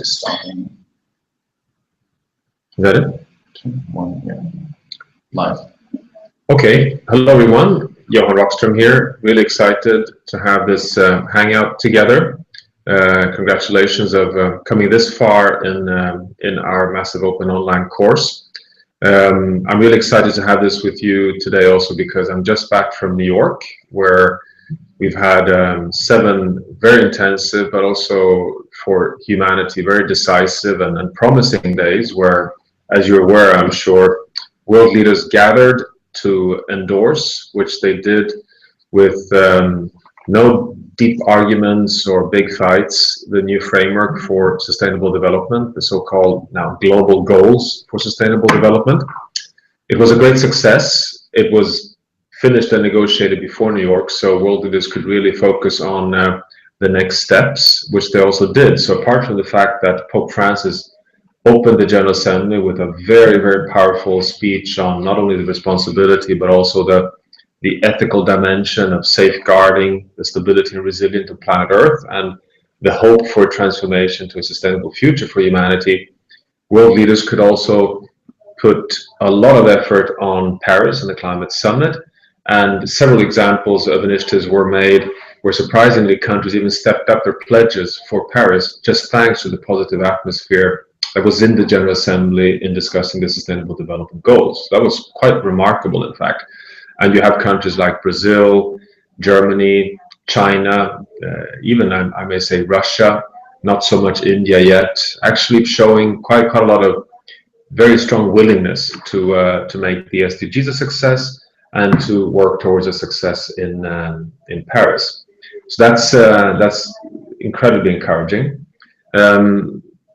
Is that it? One, yeah. Live. Okay, hello everyone. Johan Rockström here. Really excited to have this hangout together. Congratulations of coming this far in our massive open online course. I'm really excited to have this with you today also because I'm just back from New York, where we've had 7 very intensive, but also for humanity, very decisive and promising days where, as you're aware, I'm sure, world leaders gathered to endorse, which they did with no deep arguments or big fights, the new framework for sustainable development, the so-called now global goals for sustainable development. It was a great success. It was finished and negotiated before New York, so world leaders could really focus on the next steps, which they also did. So apart from the fact that Pope Francis opened the General Assembly with a very, very powerful speech on not only the responsibility, but also the ethical dimension of safeguarding the stability and resilience of planet Earth and the hope for transformation to a sustainable future for humanity, world leaders could also put a lot of effort on Paris and the climate summit. And several examples of initiatives were made where surprisingly countries even stepped up their pledges for Paris just thanks to the positive atmosphere that was in the General Assembly in discussing the Sustainable Development Goals. That was quite remarkable, in fact. And you have countries like Brazil, Germany, China, even I may say Russia, not so much India yet, actually showing quite a lot of very strong willingness to make the SDGs a success and to work towards a success in Paris. So that's incredibly encouraging.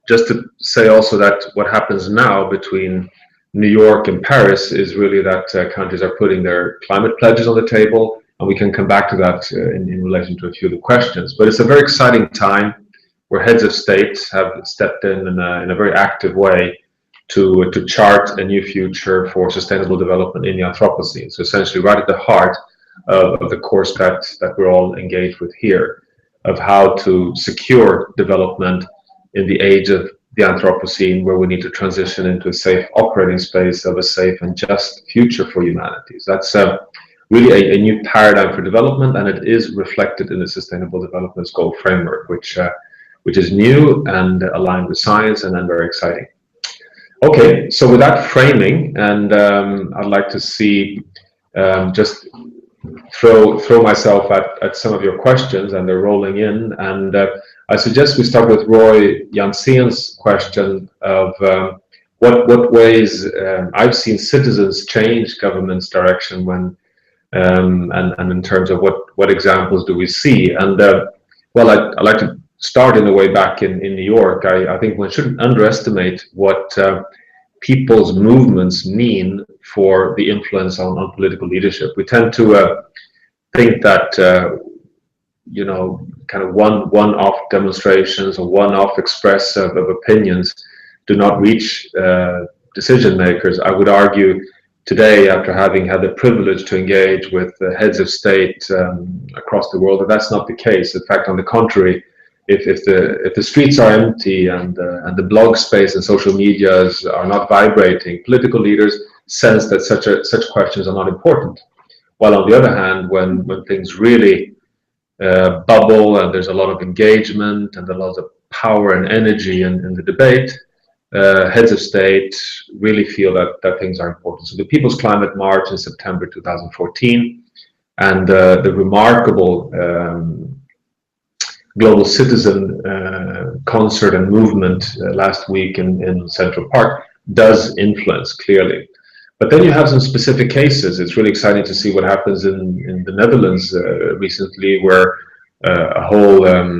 Just to say also that what happens now between New York and Paris is really that countries are putting their climate pledges on the table, and we can come back to that in relation to a few of the questions. But it's a very exciting time where heads of state have stepped in a very active way to chart a new future for sustainable development in the Anthropocene. So essentially right at the heart of the course that we're all engaged with here, of how to secure development in the age of the Anthropocene, where we need to transition into a safe operating space of a safe and just future for humanity. So that's really a new paradigm for development, and it is reflected in the Sustainable Development Goal framework, which is new and aligned with science and then very exciting. Okay, so with that framing, and I'd like to see just throw myself at some of your questions, and they're rolling in, and I suggest we start with Roy Jansen's question of what ways I've seen citizens change government's direction when and in terms of what examples do we see. And well, I'd like to start in the way back in New York. I think one shouldn't underestimate what people's movements mean for the influence on political leadership. We tend to think that you know, kind of one-off demonstrations or one-off express of opinions do not reach decision makers. I would argue today, after having had the privilege to engage with heads of state across the world, that that's not the case. In fact, on the contrary, if the streets are empty and the blog space and social medias are not vibrating, political leaders sense that such questions are not important. While on the other hand, when things really bubble and there's a lot of engagement and a lot of power and energy in the debate, heads of state really feel that things are important. So the People's Climate March in September 2014 and the remarkable global citizen concert and movement last week in Central Park does influence clearly. But then you have some specific cases. It's really exciting to see what happens in the Netherlands recently, where a whole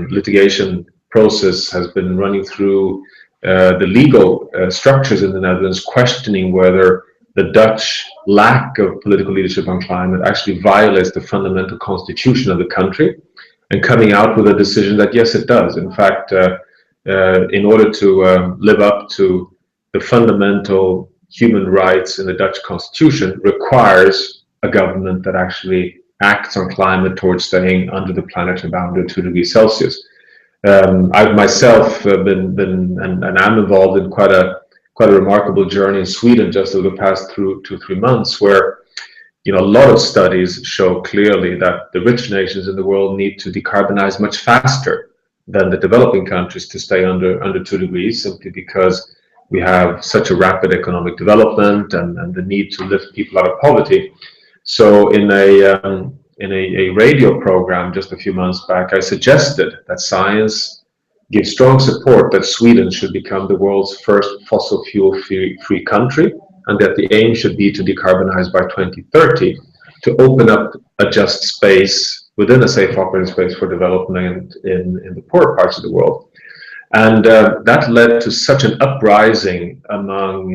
litigation process has been running through the legal structures in the Netherlands, questioning whether the Dutch lack of political leadership on climate actually violates the fundamental constitution of the country, and coming out with a decision that yes, it does. In fact, in order to live up to the fundamental human rights in the Dutch constitution requires a government that actually acts on climate towards staying under the planetary boundary of 2 degrees Celsius. I've myself been and I'm involved in quite a remarkable journey in Sweden just over the past 2-3 months, where a lot of studies show clearly that the rich nations in the world need to decarbonize much faster than the developing countries to stay under 2 degrees, simply because we have such a rapid economic development and the need to lift people out of poverty. So in a radio program just a few months back, I suggested that science gives strong support that Sweden should become the world's first fossil fuel free country, and that the aim should be to decarbonize by 2030 to open up a just space within a safe operating space for development in the poorer parts of the world. And that led to such an uprising among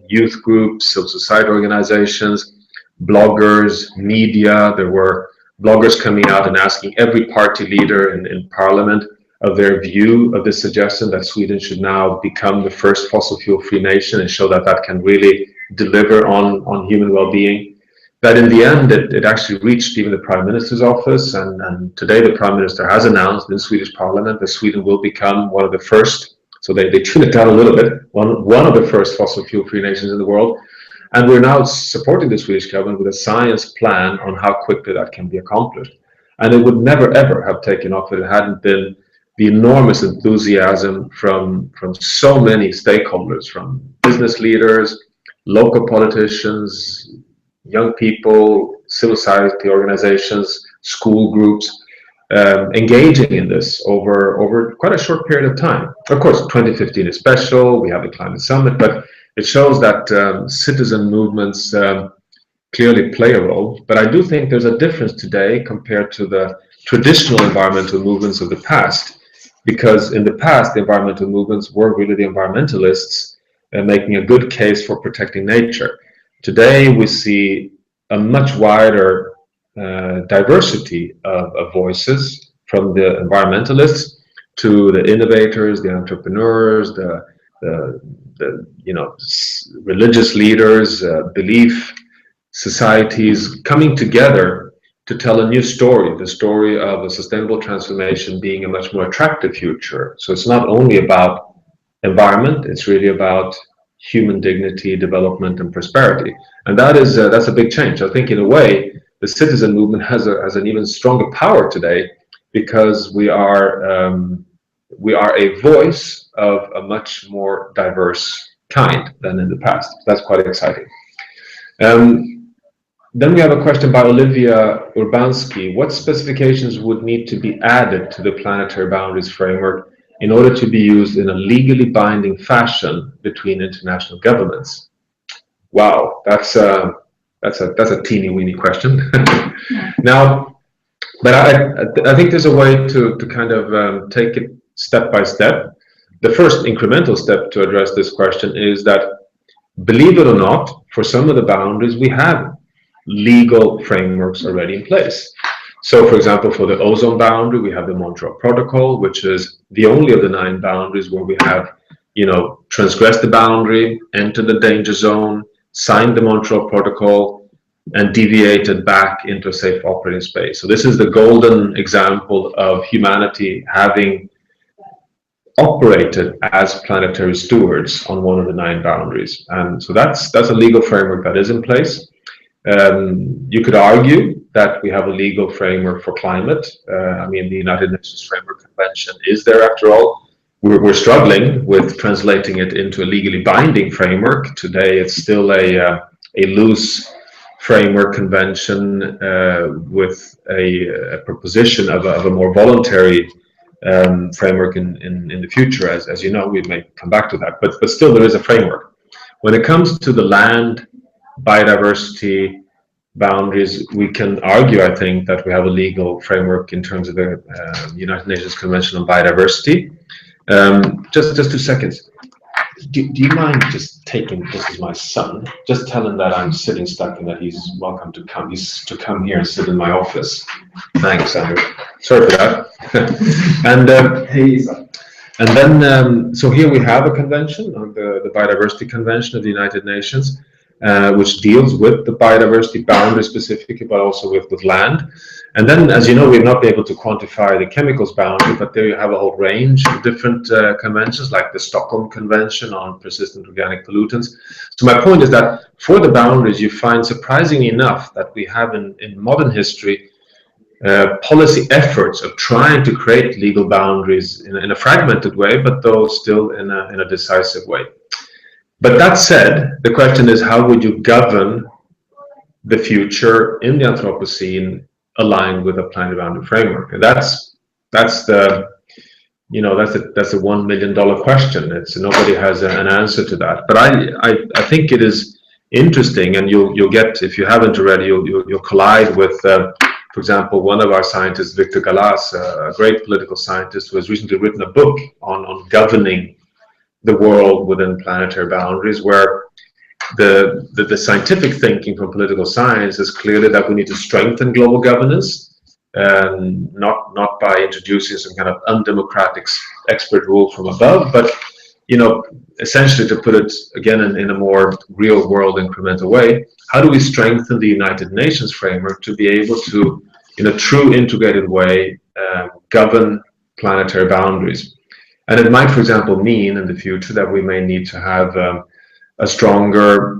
youth groups, civil society organizations, bloggers, media. There were bloggers coming out and asking every party leader in parliament of their view of this suggestion that Sweden should now become the first fossil fuel free nation and show that that can really deliver on human well-being. That in the end, it actually reached even the Prime Minister's office, and today the Prime Minister has announced in Swedish Parliament that Sweden will become one of the first, so they tuned it down a little bit, one of the first fossil fuel free nations in the world. And we're now supporting the Swedish government with a science plan on how quickly that can be accomplished. And it would never ever have taken off if it hadn't been the enormous enthusiasm from so many stakeholders, from business leaders, local politicians, young people, civil society organizations, school groups, engaging in this over quite a short period of time. Of course, 2015 is special, we have the climate summit, but it shows that citizen movements clearly play a role. But I do think there's a difference today compared to the traditional environmental movements of the past, because in the past, the environmental movements were really the environmentalists making a good case for protecting nature. Today, we see a much wider diversity of voices, from the environmentalists to the innovators, the entrepreneurs, the religious leaders, belief societies coming together to tell a new story, the story of a sustainable transformation being a much more attractive future. So it's not only about environment, it's really about human dignity, development, and prosperity. And that's a big change. I think in a way, the citizen movement has an even stronger power today, because we are a voice of a much more diverse kind than in the past. That's quite exciting. Then we have a question by Olivia Urbanski. What specifications would need to be added to the Planetary Boundaries framework in order to be used in a legally binding fashion between international governments? Wow, that's a teeny weeny question. Now, but I think there's a way to kind of take it step by step. The first incremental step to address this question is that, believe it or not, for some of the boundaries we have legal frameworks already in place. So, for example, for the ozone boundary, we have the Montreal Protocol, which is the only of the 9 boundaries where we have, transgressed the boundary, entered the danger zone, signed the Montreal Protocol, and deviated back into a safe operating space. So this is the golden example of humanity having operated as planetary stewards on one of the 9 boundaries. And so that's a legal framework that is in place. You could argue that we have a legal framework for climate. The United Nations Framework Convention is there after all. We're struggling with translating it into a legally binding framework. Today it's still a loose framework convention with a proposition of a more voluntary framework in the future. As you know, we may come back to that, but still there is a framework. When it comes to the land, biodiversity, boundaries, we can argue, I think, that we have a legal framework in terms of the United Nations Convention on Biodiversity. Just 2 seconds. Do you mind just taking, this is my son, just tell him that I'm sitting stuck and that he's welcome to come. He's to come here and sit in my office. Thanks, Andrew. Sorry for that. And then, so here we have a convention, the Biodiversity Convention of the United Nations. which deals with the biodiversity boundary specifically, but also with land. And then, as you know, we've not been able to quantify the chemicals boundary, but there you have a whole range of different conventions, like the Stockholm Convention on persistent organic pollutants. So my point is that for the boundaries, you find surprisingly enough that we have in modern history policy efforts of trying to create legal boundaries in a fragmented way, but though still in a decisive way. But that said, the question is, how would you govern the future in the Anthropocene aligned with a planetary boundary framework? And that's the $1 million question. It's nobody has an answer to that. But I think it is interesting, and you'll get, if you haven't already, you'll collide with, for example, one of our scientists, Victor Galas, a great political scientist, who has recently written a book on governing the world within planetary boundaries, where the scientific thinking from political science is clearly that we need to strengthen global governance, not by introducing some kind of undemocratic expert rule from above, but essentially, to put it again in a more real world incremental way, how do we strengthen the United Nations framework to be able to, in a true integrated way, govern planetary boundaries? And it might, for example, mean in the future that we may need to have a stronger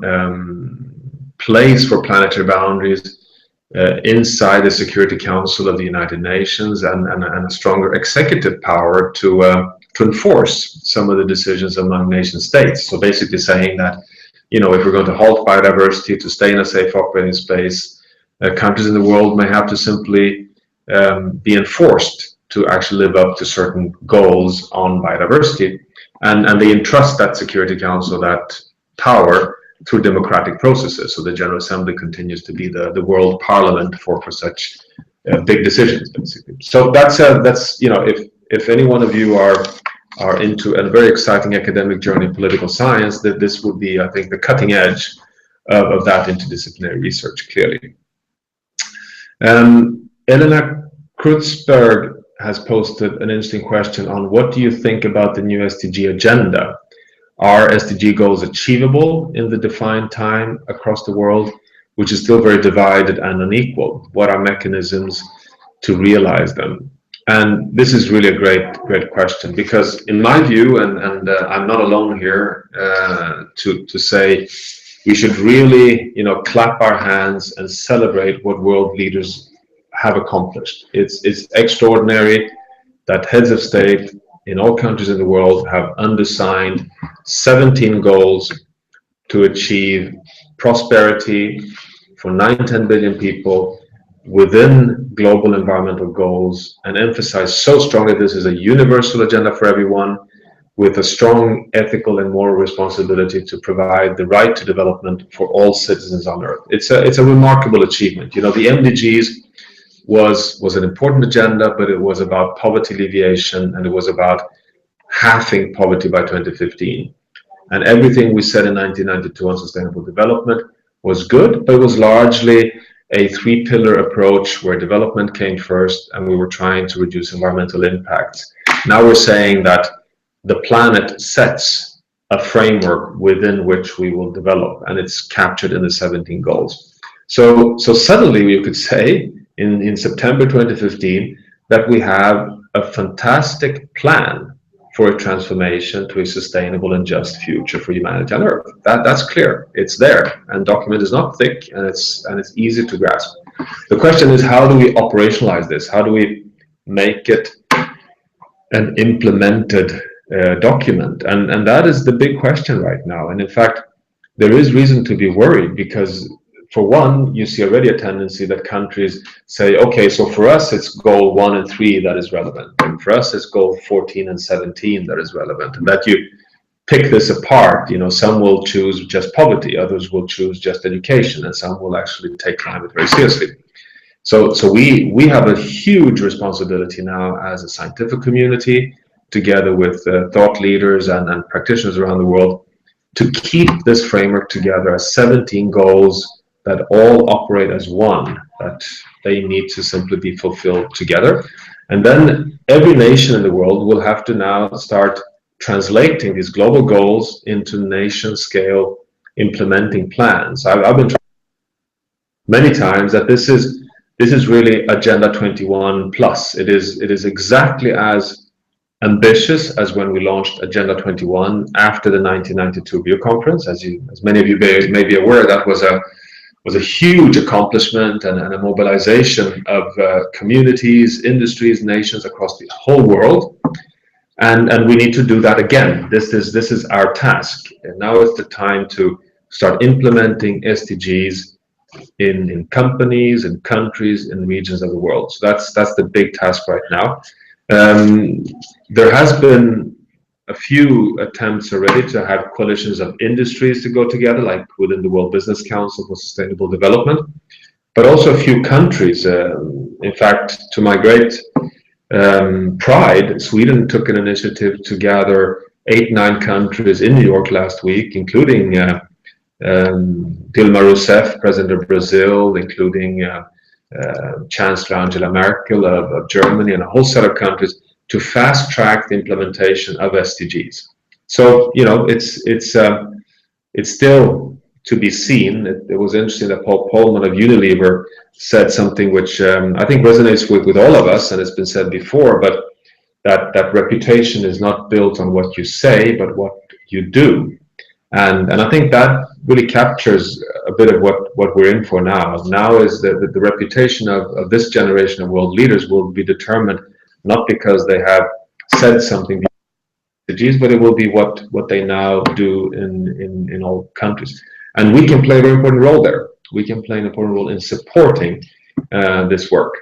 place for planetary boundaries inside the Security Council of the United Nations, and a stronger executive power to enforce some of the decisions among nation states. So basically saying that, if we're going to halt biodiversity, to stay in a safe operating space, countries in the world may have to simply be enforced to actually live up to certain goals on biodiversity. And they entrust that Security Council, that power, through democratic processes. So the General Assembly continues to be the world parliament for such big decisions, basically. So that's if any one of you are into a very exciting academic journey in political science, that this would be, I think, the cutting edge of that interdisciplinary research, clearly. Elena Krutzberg has posted an interesting question on what do you think about the new SDG agenda? Are SDG goals achievable in the defined time across the world, which is still very divided and unequal? What are mechanisms to realize them? And this is really a great question, because in my view, and I'm not alone here to say, we should really, clap our hands and celebrate what world leaders have accomplished. It's extraordinary that heads of state in all countries in the world have undersigned 17 goals to achieve prosperity for 9-10 billion people within global environmental goals, and emphasize so strongly this is a universal agenda for everyone, with a strong ethical and moral responsibility to provide the right to development for all citizens on Earth. It's a remarkable achievement. The MDGs was an important agenda, but it was about poverty alleviation, and it was about halving poverty by 2015. And everything we said in 1992 on sustainable development was good, but it was largely a three-pillar approach where development came first, and we were trying to reduce environmental impacts. Now we're saying that the planet sets a framework within which we will develop, and it's captured in the 17 goals. So suddenly you could say in September 2015 that we have a fantastic plan for a transformation to a sustainable and just future for humanity on Earth. That's clear. It's there, and document is not thick, and it's easy to grasp. The question is, how do we operationalize this? How do we make it an implemented document? And that is the big question right now. And in fact, there is reason to be worried, because for one, you see already a tendency that countries say, okay, so for us it's goal 1 and 3 that is relevant, and for us it's goal 14 and 17 that is relevant, and that you pick this apart. Some will choose just poverty, others will choose just education, and some will actually take climate very seriously. So we have a huge responsibility now as a scientific community, together with thought leaders and practitioners around the world, to keep this framework together as 17 goals that all operate as one, that they need to simply be fulfilled together. And then every nation in the world will have to now start translating these global goals into nation scale implementing plans. I've been trying many times that this is really Agenda 21 plus. It is exactly as ambitious as when we launched Agenda 21 after the 1992 Rio conference. As many of you may be aware, that was a huge accomplishment and a mobilization of communities, industries, nations across the whole world. And we need to do that again. This is our task. And now is the time to start implementing SDGs in companies and countries and regions of the world. So that's the big task right now. There has been a few attempts already to have coalitions of industries to go together, like within the World Business Council for Sustainable Development, but also a few countries. In fact, to my great pride, Sweden took an initiative to gather 8-9 countries in New York last week, including Dilma Rousseff, President of Brazil, including Chancellor Angela Merkel of Germany, and a whole set of countries to fast track the implementation of SDGs. So, you know, it's still to be seen. It was interesting that Paul Polman of Unilever said something which I think resonates with all of us, and it's been said before, but that reputation is not built on what you say, but what you do. And I think that really captures a bit of what we're in for now. Now is that the reputation of this generation of world leaders will be determined not because they have said something, but it will be what they now do in all countries. And we can play a very important role there. We can play an important role in supporting this work.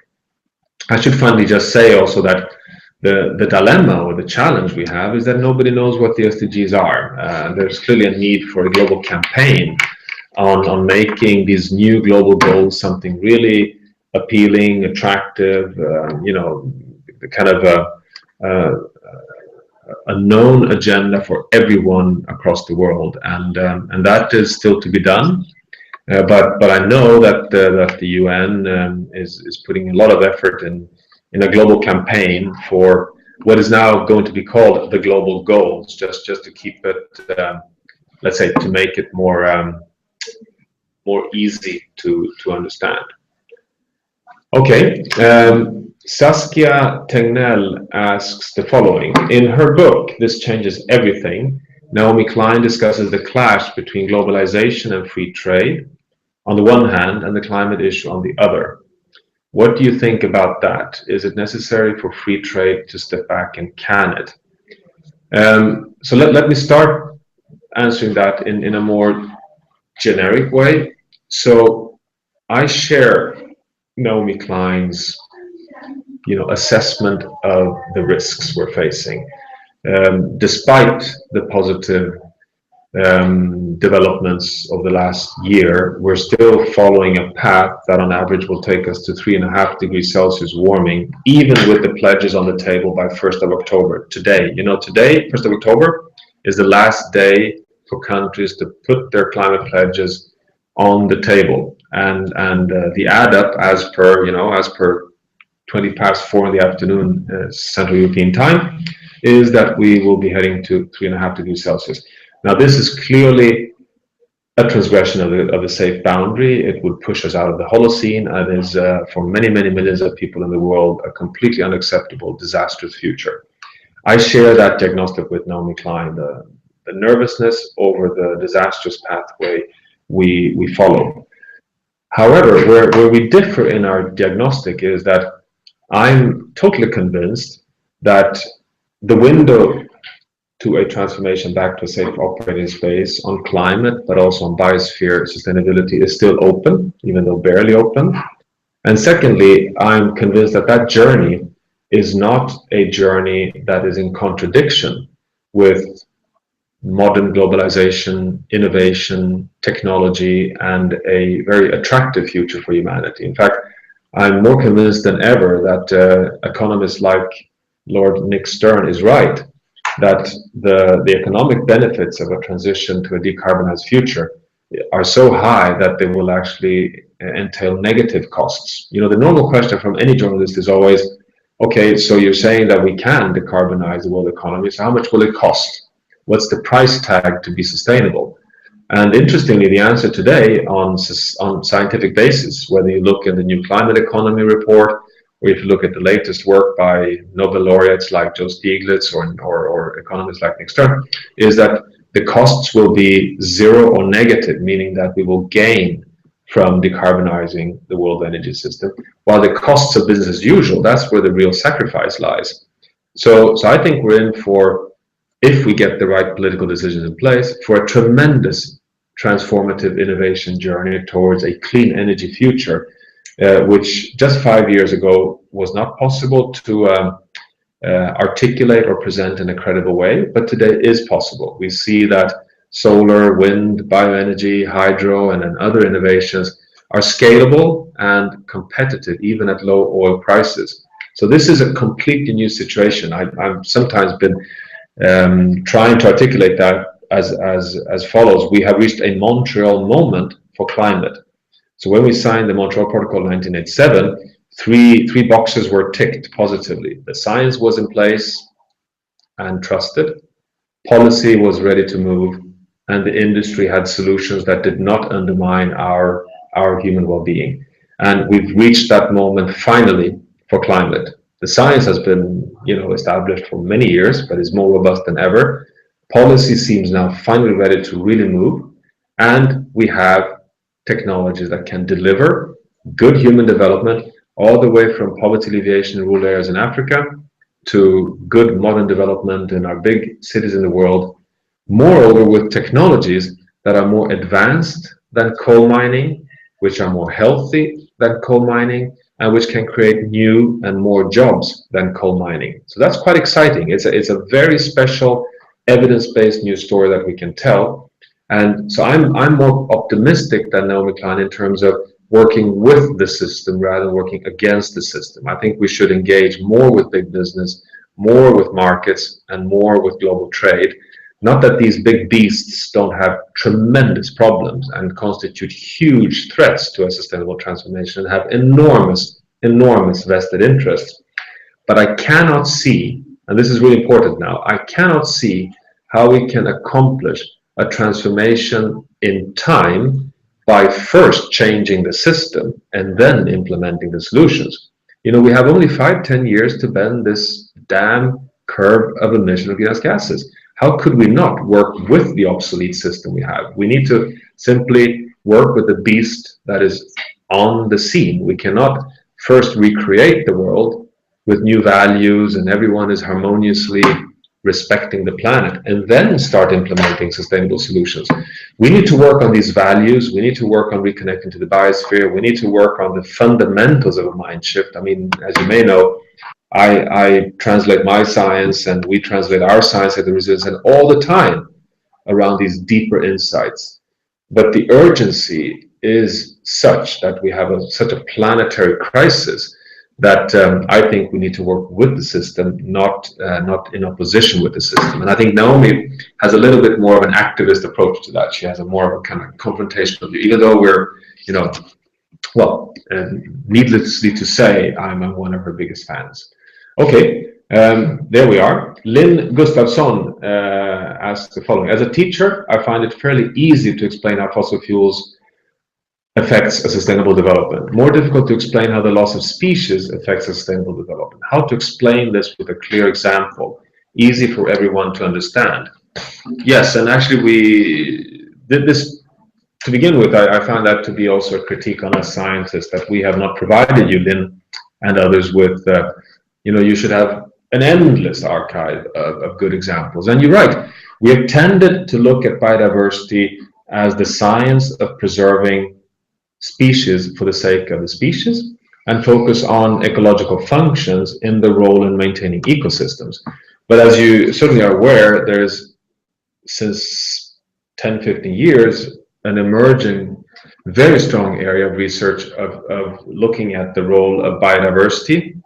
I should finally just say also that the dilemma or the challenge we have is that nobody knows what the SDGs are. There's clearly a need for a global campaign on making these new global goals something really appealing, attractive, you know, kind of a known agenda for everyone across the world, and that is still to be done. But I know that the UN is putting a lot of effort in a global campaign for what is now going to be called the global goals, just to keep it, let's say, to make it more easy to understand. Okay. Saskia Tegnell asks the following. In her book, This Changes Everything, Naomi Klein discusses the clash between globalization and free trade on the one hand and the climate issue on the other. What do you think about that? Is it necessary for free trade to step back and can it? So let me start answering that in a more generic way. So I share Naomi Klein's assessment of the risks we're facing. Despite the positive developments of the last year, we're still following a path that on average will take us to 3.5 degrees Celsius warming, even with the pledges on the table by 1st of October. Today, today, 1st of October, is the last day for countries to put their climate pledges on the table. And the add up as per 20 past 4 in the afternoon Central European time is that we will be heading to 3.5 degrees Celsius. Now, this is clearly a transgression of the safe boundary. It would push us out of the Holocene and is, for many, many millions of people in the world, a completely unacceptable, disastrous future. I share that diagnostic with Naomi Klein, the nervousness over the disastrous pathway we follow. However, where we differ in our diagnostic is that I'm totally convinced that the window to a transformation back to a safe operating space on climate, but also on biosphere sustainability is still open, even though barely open. And secondly, I'm convinced that that journey is not a journey that is in contradiction with modern globalization, innovation, technology, and a very attractive future for humanity. In fact, I'm more convinced than ever that economists like Lord Nick Stern is right, that the economic benefits of a transition to a decarbonized future are so high that they will actually entail negative costs. The normal question from any journalist is always, okay, so you're saying that we can decarbonize the world economy, so how much will it cost? What's the price tag to be sustainable? And interestingly, the answer today on scientific basis, whether you look at the new climate economy report, or if you look at the latest work by Nobel laureates like Joe Stiglitz or economists like Nick Stern, is that the costs will be zero or negative, meaning that we will gain from decarbonizing the world energy system, while the costs of business as usual, that's where the real sacrifice lies. So I think we're in for, if we get the right political decisions in place, for a tremendous transformative innovation journey towards a clean energy future, which just 5 years ago was not possible to articulate or present in a credible way, but today is possible. We see that solar, wind, bioenergy, hydro, and then other innovations are scalable and competitive even at low oil prices. So this is a completely new situation. I've sometimes been trying to articulate that as follows. We have reached a Montreal moment for climate. So when we signed the Montreal Protocol in 1987, three boxes were ticked positively. The science was in place and trusted, policy was ready to move, and the industry had solutions that did not undermine our human well-being. And we've reached that moment finally for climate. The science has been, established for many years, but is more robust than ever. Policy seems now finally ready to really move, and we have technologies that can deliver good human development all the way from poverty alleviation in rural areas in Africa to good modern development in our big cities in the world. Moreover, with technologies that are more advanced than coal mining, which are more healthy than coal mining, and which can create new and more jobs than coal mining. So that's quite exciting. It's a very special evidence-based news story that we can tell. And so I'm more optimistic than Naomi Klein in terms of working with the system rather than working against the system. I think we should engage more with big business, more with markets, and more with global trade. Not that these big beasts don't have tremendous problems and constitute huge threats to a sustainable transformation and have enormous vested interests. But I cannot see, and this is really important now, I cannot see how we can accomplish a transformation in time by first changing the system and then implementing the solutions. We have only 5-10 years to bend this damn curve of emission of greenhouse gases. How could we not work with the obsolete system we have? We need to simply work with the beast that is on the scene. We cannot first recreate the world with new values and everyone is harmoniously respecting the planet and then start implementing sustainable solutions. We need to work on these values. We need to work on reconnecting to the biosphere. We need to work on the fundamentals of a mind shift. I mean, as you may know, I translate my science and we translate our science at the Resilience Centre all the time around these deeper insights. But the urgency is such that we have such a planetary crisis that I think we need to work with the system, not in opposition with the system. And I think Naomi has a little bit more of an activist approach to that. She has a more of a kind of confrontational view, even though we're, needlessly to say, I'm one of her biggest fans. Okay, there we are. Lynn Gustafsson asked the following. As a teacher, I find it fairly easy to explain how fossil fuels affects a sustainable development. More difficult to explain how the loss of species affects sustainable development. How to explain this with a clear example, easy for everyone to understand. Yes, and actually we did this to begin with. I found that to be also a critique on us scientists, that we have not provided you, Lynn, and others with, you should have an endless archive of good examples. And you're right, we have tended to look at biodiversity as the science of preserving species for the sake of the species and focus on ecological functions in the role in maintaining ecosystems. But as you certainly are aware, there's since 10-15 years an emerging very strong area of research of looking at the role of biodiversity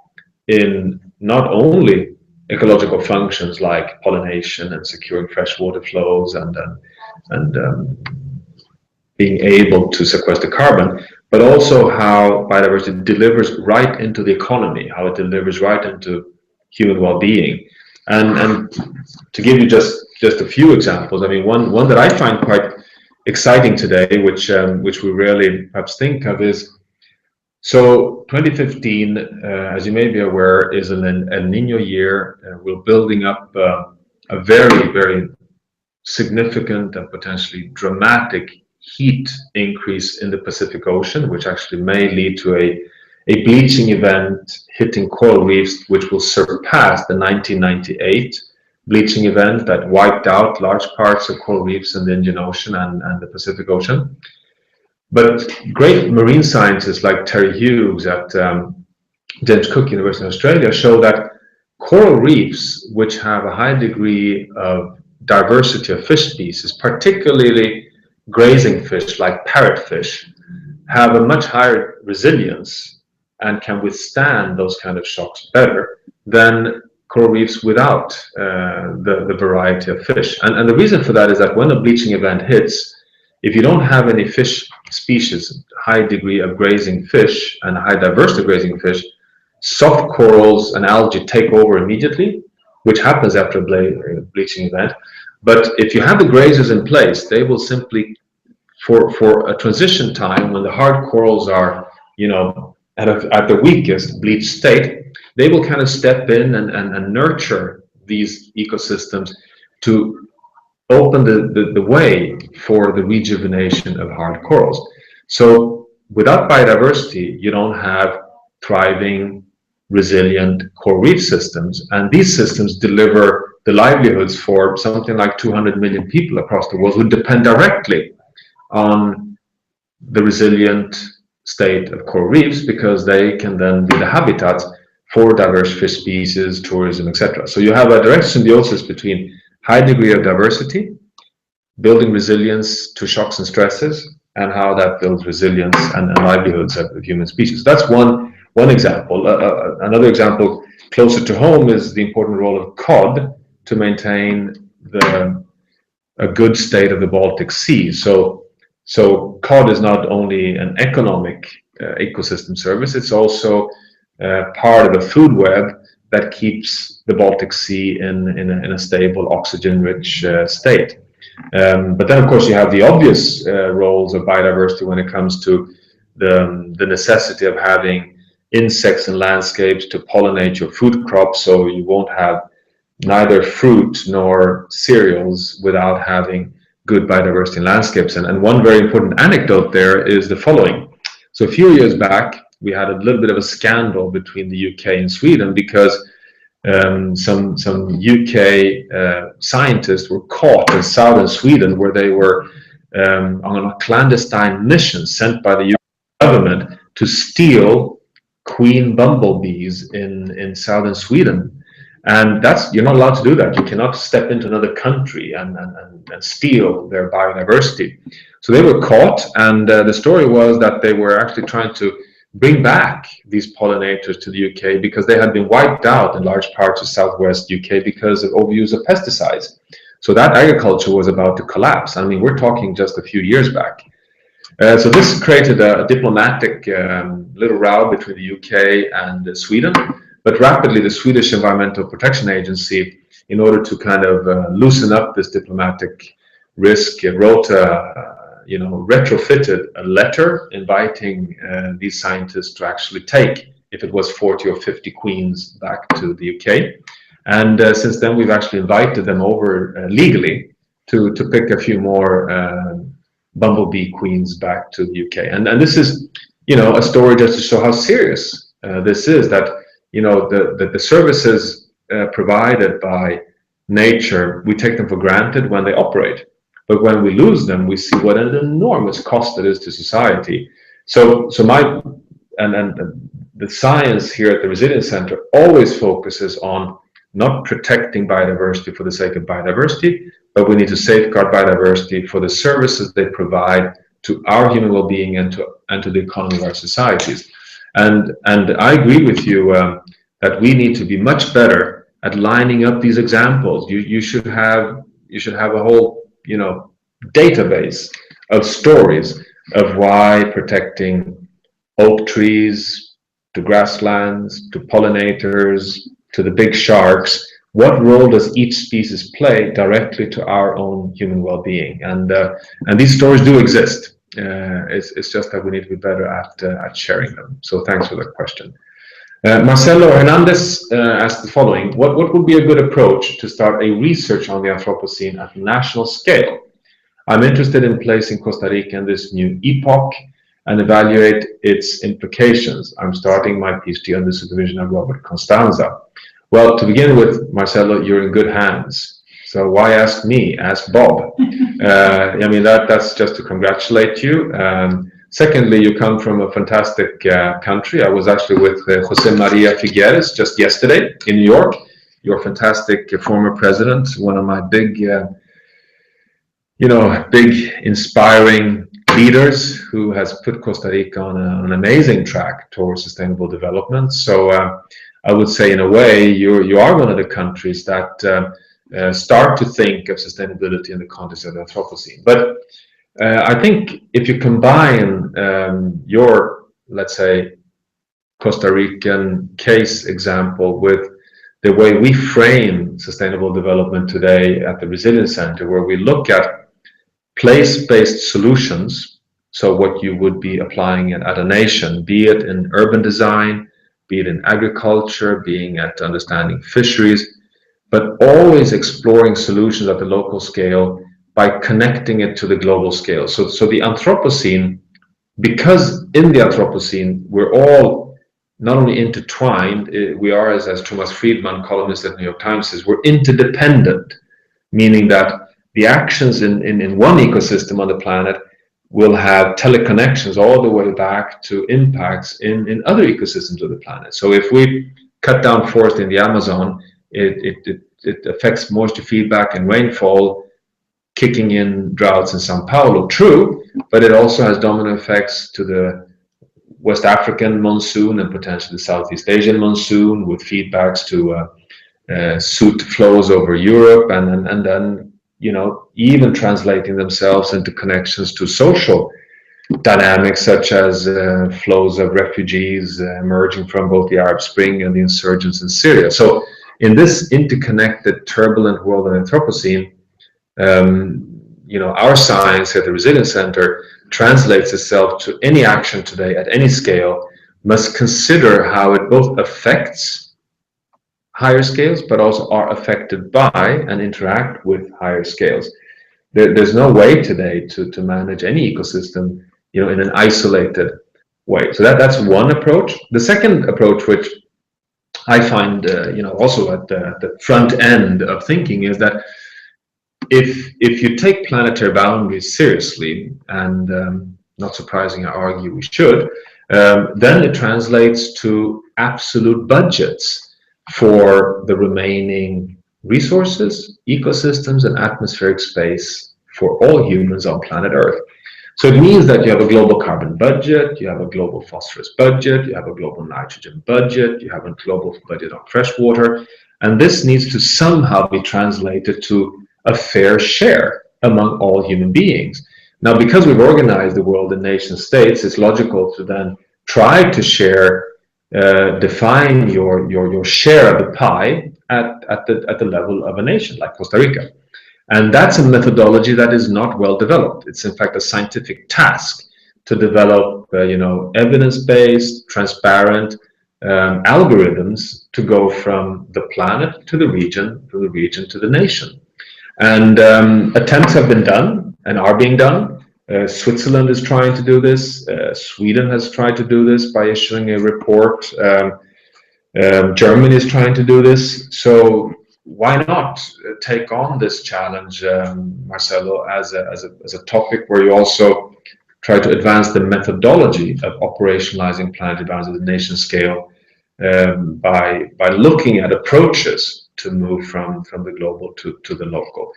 in not only ecological functions like pollination and securing fresh water flows and being able to sequester carbon, but also how biodiversity delivers right into the economy, how it delivers right into human well-being. And to give you just a few examples, I mean, one that I find quite exciting today, which we rarely perhaps think of, is so 2015, as you may be aware, is an El Nino year. We're building up a very, very significant and potentially dramatic heat increase in the Pacific Ocean, which actually may lead to a bleaching event hitting coral reefs, which will surpass the 1998 bleaching event that wiped out large parts of coral reefs in the Indian Ocean and the Pacific Ocean. But great marine scientists like Terry Hughes at James Cook University in Australia show that coral reefs, which have a high degree of diversity of fish species, particularly grazing fish like parrotfish, have a much higher resilience and can withstand those kind of shocks better than coral reefs without the variety of fish. And the reason for that is that when a bleaching event hits, if you don't have any fish species, high degree of grazing fish and high diversity of grazing fish, soft corals and algae take over immediately, which happens after a bleaching event. But if you have the grazers in place, they will simply, for a transition time when the hard corals are, at the weakest bleached state, they will kind of step in and nurture these ecosystems to open the way for the rejuvenation of hard corals. So without biodiversity, you don't have thriving, resilient coral reef systems. And these systems deliver the livelihoods for something like 200 million people across the world who depend directly on the resilient state of coral reefs, because they can then be the habitats for diverse fish species, tourism, etc. So you have a direct symbiosis between high degree of diversity, building resilience to shocks and stresses, and how that builds resilience and livelihoods of human species. That's one example. Another example closer to home is the important role of cod to maintain a good state of the Baltic Sea. So cod is not only an economic ecosystem service, it's also part of a food web that keeps the Baltic Sea in a stable, oxygen-rich state. But then, of course, you have the obvious roles of biodiversity when it comes to the necessity of having insects and landscapes to pollinate your food crops, so you won't have neither fruit nor cereals without having good biodiversity in landscapes. And one very important anecdote there is the following. So a few years back, we had a little bit of a scandal between the UK and Sweden because some UK scientists were caught in southern Sweden where they were on a clandestine mission sent by the UK government to steal queen bumblebees in southern Sweden. And you're not allowed to do that. You cannot step into another country and steal their biodiversity. So they were caught, and the story was that they were actually trying to bring back these pollinators to the UK because they had been wiped out in large parts of southwest UK because of overuse of pesticides. So that agriculture was about to collapse. I mean, we're talking just a few years back. So this created a diplomatic little row between the UK and Sweden. But rapidly, the Swedish Environmental Protection Agency, in order to kind of loosen up this diplomatic risk, wrote retrofitted a letter inviting these scientists to actually take, if it was 40 or 50 queens, back to the UK. And since then, we've actually invited them over legally to pick a few more bumblebee queens back to the UK. And this is, a story just to show how serious this is, that the services provided by nature, we take them for granted when they operate. But when we lose them, we see what an enormous cost it is to society. So the science here at the Resilience Centre always focuses on not protecting biodiversity for the sake of biodiversity, but we need to safeguard biodiversity for the services they provide to our human well-being and to the economy of our societies. And I agree with you that we need to be much better at lining up these examples. You should have a whole database of stories of why protecting oak trees, to grasslands, to pollinators, to the big sharks what role does each species play directly to our own human well-being? And these stories do exist. It's just that we need to be better at sharing them. So thanks for that question. Marcelo Hernandez asked the following: what would be a good approach to start a research on the Anthropocene at national scale? I'm interested in placing Costa Rica in this new epoch and evaluate its implications. I'm starting my PhD on the supervision of Robert Constanza. Well, to begin with, Marcelo, you're in good hands. So why ask me? Ask Bob. I mean, that's just to congratulate you. Secondly, you come from a fantastic country. I was actually with Jose Maria Figueres just yesterday in New York. Your fantastic former president, one of my big, big inspiring leaders who has put Costa Rica on an amazing track towards sustainable development. So I would say, in a way, you are one of the countries that start to think of sustainability in the context of the Anthropocene. But I think if you combine your, let's say, Costa Rican case example with the way we frame sustainable development today at the Resilience Centre, where we look at place-based solutions, so what you would be applying at a nation, be it in urban design, be it in agriculture, being at understanding fisheries, but always exploring solutions at the local scale by connecting it to the global scale. So the Anthropocene, because in the Anthropocene, we're all not only intertwined, we are, as Thomas Friedman, columnist at New York Times, says, we're interdependent, meaning that the actions in one ecosystem on the planet will have teleconnections all the way back to impacts in other ecosystems of the planet. So if we cut down forest in the Amazon, it affects moisture feedback and rainfall, kicking in droughts in Sao Paulo. True, but it also has domino effects to the West African monsoon and potentially the Southeast Asian monsoon, with feedbacks to soot flows over Europe, and then even translating themselves into connections to social dynamics, such as flows of refugees emerging from both the Arab Spring and the insurgents in Syria. So in this interconnected, turbulent world of Anthropocene, our science at the Resilience Centre translates itself to any action today at any scale must consider how it both affects higher scales, but also are affected by and interact with higher scales. There's no way today to manage any ecosystem, in an isolated way. So that's one approach. The second approach, which I find, also at the front end of thinking, is that if you take planetary boundaries seriously, and not surprising, I argue we should, then it translates to absolute budgets for the remaining resources, ecosystems, and atmospheric space for all humans on planet Earth. So it means that you have a global carbon budget, you have a global phosphorus budget, you have a global nitrogen budget, you have a global budget on fresh water, and this needs to somehow be translated to a fair share among all human beings. Now, because we've organized the world in nation states, it's logical to then try to share, define your share of the pie at the level of a nation like Costa Rica. And that's a methodology that is not well developed. It's in fact a scientific task to develop, evidence-based, transparent algorithms to go from the planet to the region, from the region to the nation. And attempts have been done and are being done. Switzerland is trying to do this. Sweden has tried to do this by issuing a report. Germany is trying to do this. So why not take on this challenge, Marcelo, as a topic where you also try to advance the methodology of operationalizing planetary boundaries at the nation scale by looking at approaches to move from the global to the local.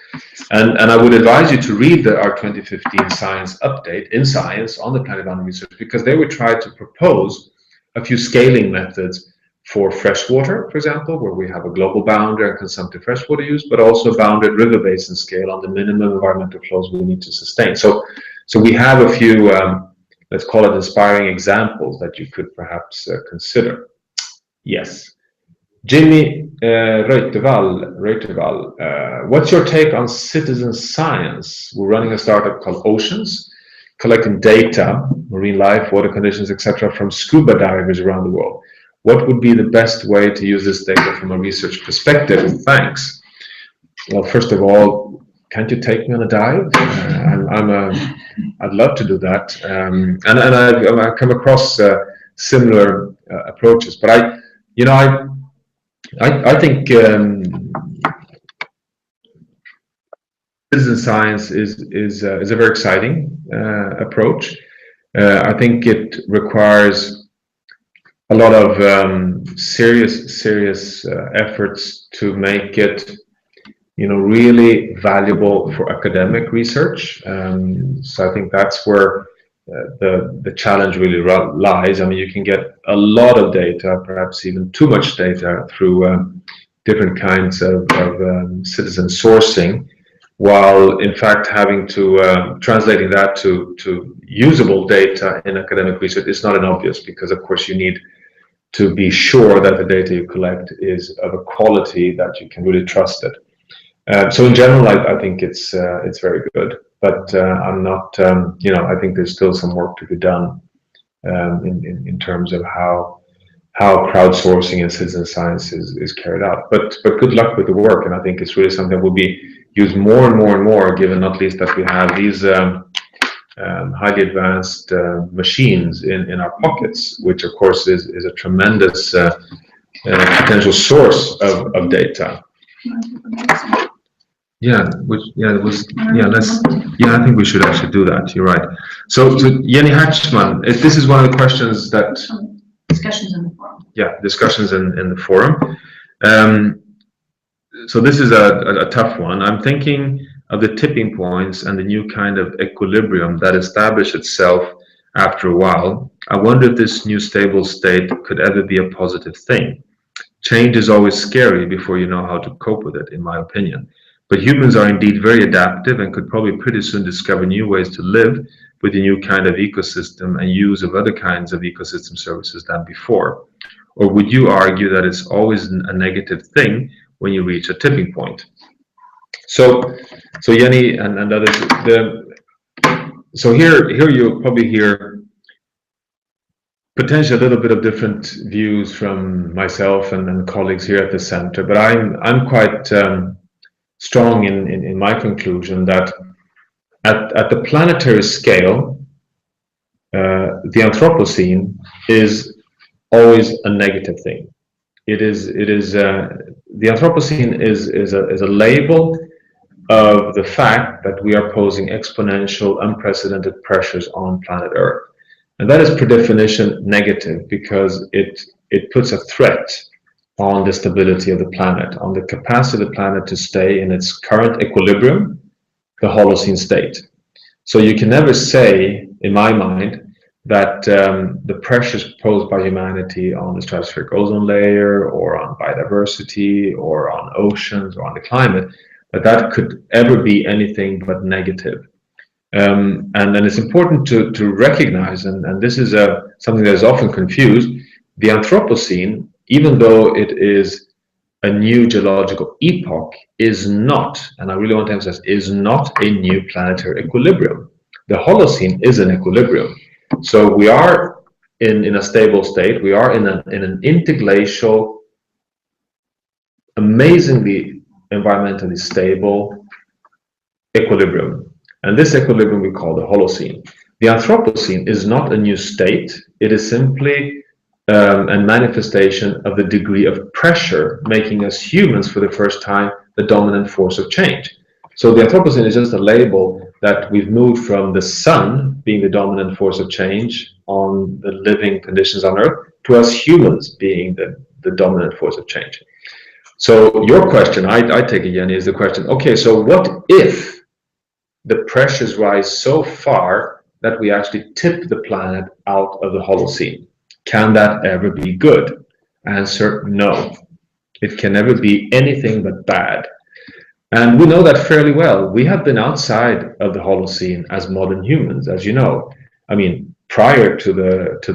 And I would advise you to read our 2015 science update in Science on the planetary boundary research, because they would try to propose a few scaling methods for freshwater, for example, where we have a global boundary and consumptive freshwater use, but also bounded river basin scale on the minimum environmental flows we need to sustain. So we have a few, let's call it inspiring examples that you could perhaps consider. Yes. Jimmy Reutervall, what's your take on citizen science? We're running a startup called Oceans, collecting data, marine life, water conditions, etc., from scuba divers around the world. What would be the best way to use this data from a research perspective? Thanks. Well, first of all, can't you take me on a dive? I'd love to do that, and I've come across similar approaches. But I think citizen science is a very exciting approach. I think it requires a lot of serious efforts to make it, really valuable for academic research. So I think that's where the challenge really lies. I mean, you can get a lot of data, perhaps even too much data, through different kinds of citizen sourcing, while in fact having to translating that to usable data in academic research is not an obvious, because of course you need to be sure that the data you collect is of a quality that you can really trust it. So in general, I think it's very good, but I'm not, I think there's still some work to be done in terms of how crowdsourcing and citizen science is carried out. But good luck with the work, and I think it's really something that will be used more and more and more, given not least that we have these highly advanced machines in our pockets, which of course is a tremendous potential source of data. I think we should actually do that. You're right. So Jenny Hatchman, this is one of the questions that discussions in the forum. Yeah, discussions in the forum. So this is a tough one. I'm thinking of the tipping points and the new kind of equilibrium that established itself after a while. I wonder if this new stable state could ever be a positive thing. Change is always scary before you know how to cope with it, in my opinion. But humans are indeed very adaptive and could probably pretty soon discover new ways to live with a new kind of ecosystem and use of other kinds of ecosystem services than before. Or would you argue that it's always a negative thing when you reach a tipping point? So Jenny and others, so here you'll probably hear potentially a little bit of different views from myself and colleagues here at the center, but I'm quite strong in my conclusion that at the planetary scale, the Anthropocene is always a negative thing. The Anthropocene is a label of the fact that we are posing exponential, unprecedented pressures on planet Earth. And that is per definition negative, because it puts a threat on the stability of the planet, on the capacity of the planet to stay in its current equilibrium, the Holocene state. So you can never say, in my mind, that the pressures posed by humanity on the stratospheric ozone layer, or on biodiversity, or on oceans, or on the climate, that could ever be anything but negative. And then it's important to recognize, and this is something that is often confused, the Anthropocene, even though it is a new geological epoch, is not, and I really want to emphasize, is not a new planetary equilibrium. The Holocene is an equilibrium. So we are in a stable state. We are in an interglacial, amazingly environmentally stable equilibrium. And this equilibrium we call the Holocene. The Anthropocene is not a new state. It is simply a manifestation of the degree of pressure making us humans for the first time the dominant force of change. So the Anthropocene is just a label that we've moved from the sun being the dominant force of change on the living conditions on Earth to us humans being the dominant force of change. So your question, I take it, Jenny, is the question, okay, so what if the pressures rise so far that we actually tip the planet out of the Holocene? Can that ever be good? Answer, no. It can never be anything but bad. And we know that fairly well. We have been outside of the Holocene as modern humans, as you know. I mean, prior to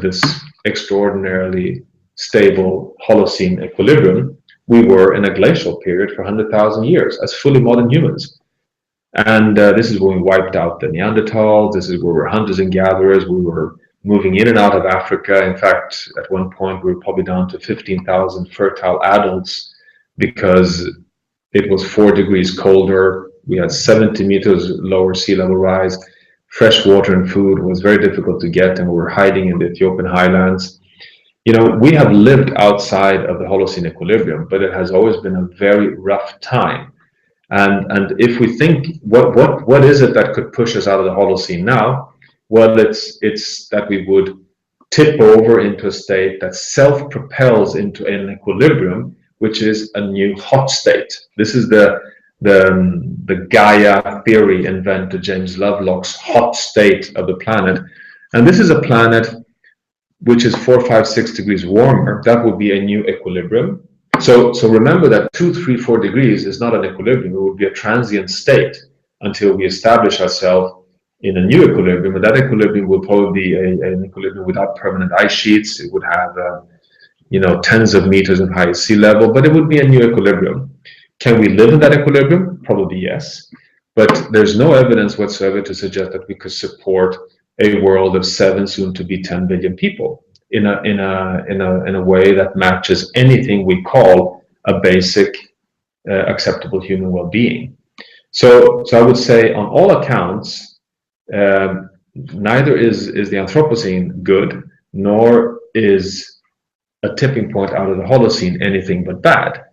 this extraordinarily stable Holocene equilibrium, we were in a glacial period for 100,000 years as fully modern humans. And this is when we wiped out the Neanderthals. This is where we're hunters and gatherers. We were moving in and out of Africa. In fact, at one point, we were probably down to 15,000 fertile adults because it was 4 degrees colder. We had 70 meters lower sea level rise. Fresh water and food was very difficult to get, and we were hiding in the Ethiopian highlands. You know, we have lived outside of the Holocene equilibrium, but it has always been a very rough time. And if we think, what is it that could push us out of the Holocene now? Well, it's that we would tip over into a state that self-propels into an equilibrium, which is a new hot state. This is the Gaia theory inventor James Lovelock's hot state of the planet. And this is a planet which is 4, 5, 6 degrees warmer. That would be a new equilibrium. So remember that 2, 3, 4 degrees is not an equilibrium. It would be a transient state until we establish ourselves in a new equilibrium. And that equilibrium will probably be an equilibrium without permanent ice sheets. It would have, tens of meters of high sea level, but it would be a new equilibrium. Can we live in that equilibrium? Probably yes. But there's no evidence whatsoever to suggest that we could support a world of 7, soon to be 10 billion people in a way that matches anything we call a basic acceptable human well-being. So I would say on all accounts, neither is the Anthropocene good, nor is a tipping point out of the Holocene anything but bad.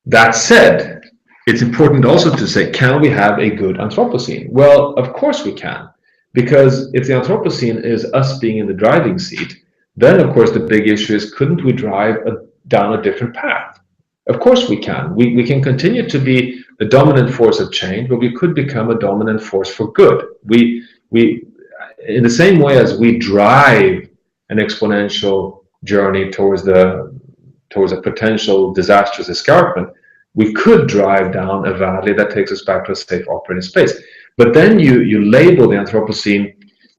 That said, it's important also to say, can we have a good Anthropocene? Well, of course we can, because if the Anthropocene is us being in the driving seat, then of course the big issue is, couldn't we drive down a different path? Of course we can. We can continue to be the dominant force of change, but we could become a dominant force for good. We in the same way as we drive an exponential journey towards a potential disastrous escarpment, we could drive down a valley that takes us back to a safe operating space. But then you label the Anthropocene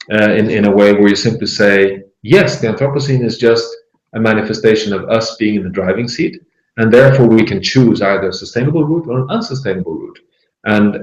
in a way where you simply say, yes, the Anthropocene is just a manifestation of us being in the driving seat, and therefore we can choose either a sustainable route or an unsustainable route.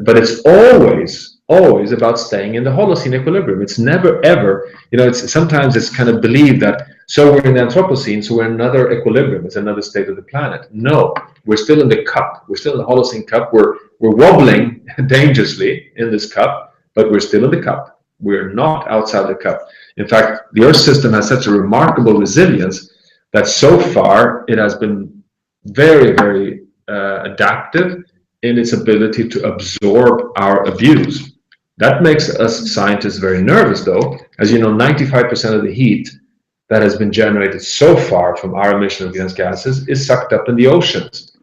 But it's always about staying in the Holocene equilibrium. It's never ever, sometimes it's kind of believed that, so we're in the Anthropocene, so we're in another equilibrium, it's another state of the planet. No, we're still in the cup. We're still in the Holocene cup. We're wobbling dangerously in this cup, but we're still in the cup. We're not outside the cup. In fact, the Earth system has such a remarkable resilience that so far it has been very, very adaptive in its ability to absorb our abuse. That makes us scientists very nervous, though. As you know, 95% of the heat that has been generated so far from our emission of greenhouse gases is sucked up in the oceans.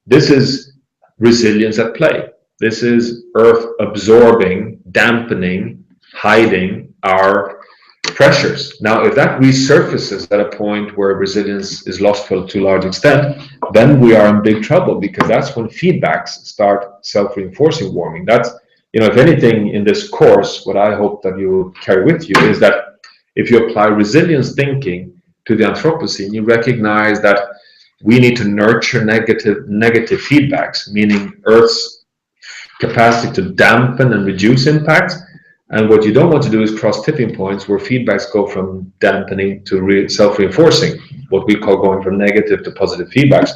This is resilience at play. This is Earth absorbing, dampening, hiding our pressures. Now, if that resurfaces at a point where resilience is lost to a large extent, then we are in big trouble, because that's when feedbacks start self-reinforcing warming. That's, if anything in this course, what I hope that you will carry with you is that if you apply resilience thinking to the Anthropocene, you recognize that we need to nurture negative feedbacks, meaning Earth's capacity to dampen and reduce impacts. And what you don't want to do is cross tipping points where feedbacks go from dampening to self-reinforcing, what we call going from negative to positive feedbacks.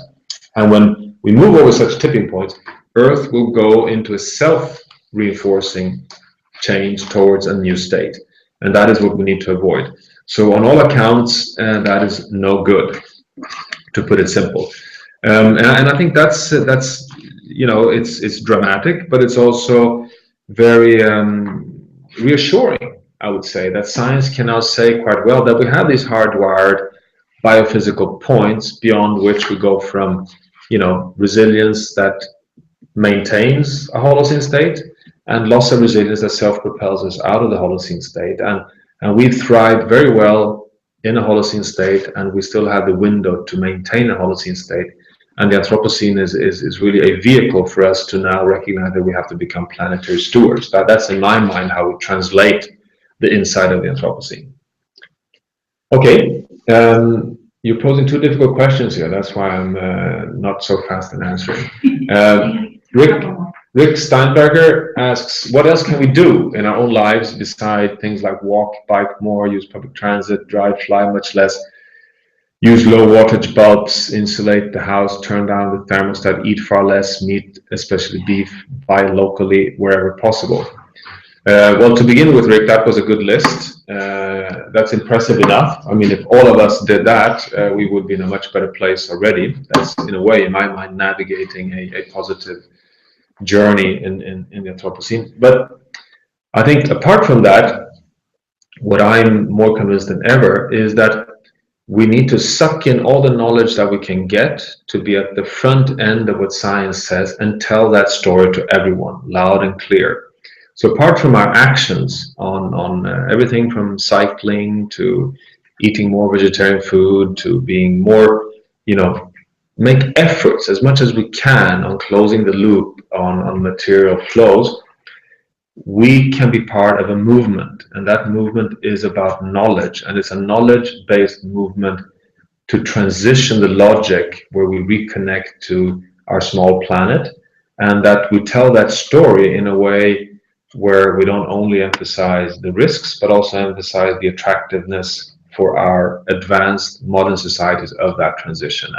And when we move over such tipping points, Earth will go into a self-reinforcing change towards a new state. And that is what we need to avoid. So on all accounts, that is no good, to put it simple. And I think that's it's dramatic, but it's also very reassuring, I would say, that science can now say quite well that we have these hardwired biophysical points beyond which we go from, resilience that maintains a Holocene state and loss of resilience that self-propels us out of the Holocene state. And we thrive very well in a Holocene state, and we still have the window to maintain a Holocene state. And the Anthropocene is really a vehicle for us to now recognize that we have to become planetary stewards. That's in my mind how we translate the inside of the Anthropocene. Okay, You're posing two difficult questions here. That's why I'm not so fast in answering. Rick Steinberger asks, what else can we do in our own lives beside things like walk, bike more, use public transit, drive, fly much less, use low wattage bulbs, insulate the house, turn down the thermostat, eat far less meat, especially beef, buy locally wherever possible? Well, to begin with, Rick, that was a good list. That's impressive enough. I mean, if all of us did that, we would be in a much better place already. That's, in a way, in my mind, navigating a positive journey in the Anthropocene. But I think apart from that, what I'm more convinced than ever is that we need to suck in all the knowledge that we can get to be at the front end of what science says and tell that story to everyone, loud and clear. So apart from our actions on everything from cycling to eating more vegetarian food to being more, make efforts as much as we can on closing the loop on material flows, we can be part of a movement, and that movement is about knowledge, and it's a knowledge-based movement to transition the logic where we reconnect to our small planet, and that we tell that story in a way where we don't only emphasize the risks, but also emphasize the attractiveness for our advanced modern societies of that transition.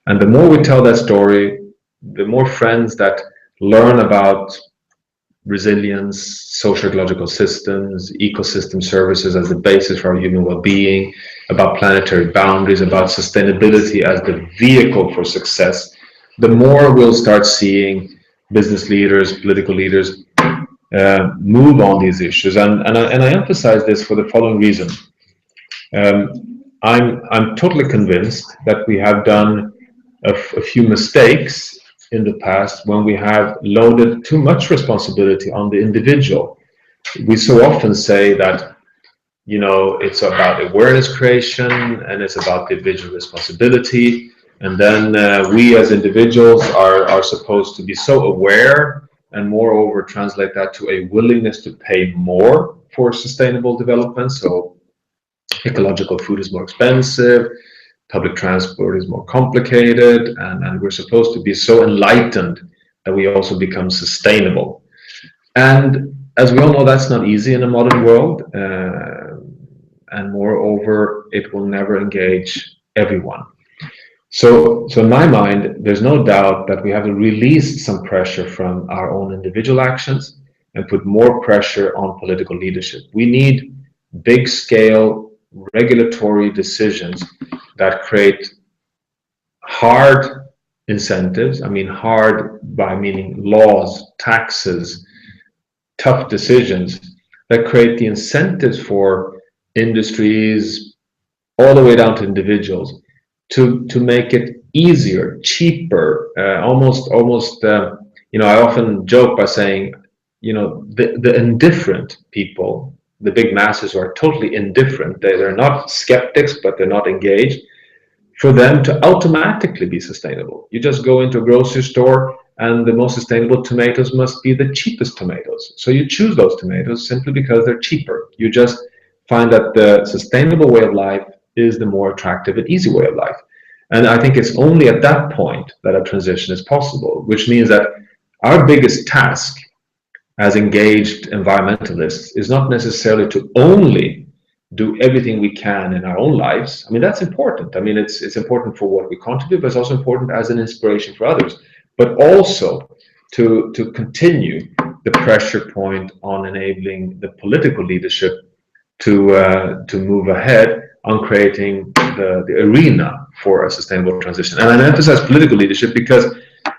And the more we tell that story, the more friends that learn about resilience, social ecological systems, ecosystem services as the basis for our human well-being, about planetary boundaries, about sustainability as the vehicle for success, the more we'll start seeing business leaders, political leaders move on these issues. And I emphasize this for the following reason. I'm totally convinced that we have done a few mistakes in the past when we have loaded too much responsibility on the individual. We so often say that, it's about awareness creation and it's about individual responsibility. And then we as individuals are supposed to be so aware and moreover translate that to a willingness to pay more for sustainable development. So ecological food is more expensive, public transport is more complicated, and we're supposed to be so enlightened that we also become sustainable. And as we all know, that's not easy in a modern world, and moreover, it will never engage everyone. So in my mind, there's no doubt that we have to release some pressure from our own individual actions and put more pressure on political leadership. We need big-scale regulatory decisions that create hard incentives. I mean hard by meaning laws, taxes, tough decisions that create the incentives for industries all the way down to individuals to make it easier, cheaper, almost I often joke by saying, the indifferent people, the big masses who are totally indifferent, they're not skeptics, but they're not engaged, for them to automatically be sustainable. You just go into a grocery store and the most sustainable tomatoes must be the cheapest tomatoes. So you choose those tomatoes simply because they're cheaper. You just find that the sustainable way of life is the more attractive and easy way of life. And I think it's only at that point that a transition is possible, which means that our biggest task as engaged environmentalists is not necessarily to only do everything we can in our own lives. I mean, that's important. I mean, it's important for what we contribute, but it's also important as an inspiration for others, but also to continue the pressure point on enabling the political leadership to move ahead on creating the arena for a sustainable transition. And I emphasize political leadership because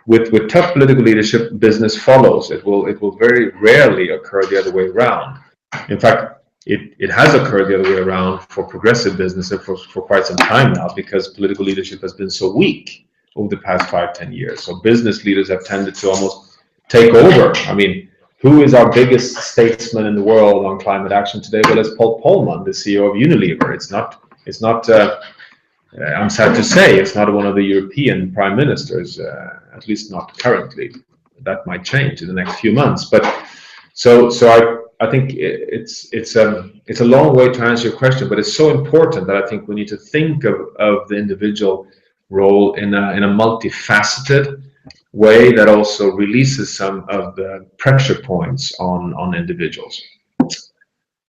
with tough political leadership, business follows. It will very rarely occur the other way around. In fact, it has occurred the other way around for progressive business for quite some time now, because political leadership has been so weak over the past 5-10 years. So business leaders have tended to almost take over. I mean, who is our biggest statesman in the world on climate action today? Well, it's Paul Polman, the CEO of Unilever. It's not. I'm sad to say, it's not one of the European prime ministers, at least not currently. That might change in the next few months. But so I think it's a long way to answer your question, but it's so important that I think we need to think of the individual role in a multifaceted way that also releases some of the pressure points on individuals.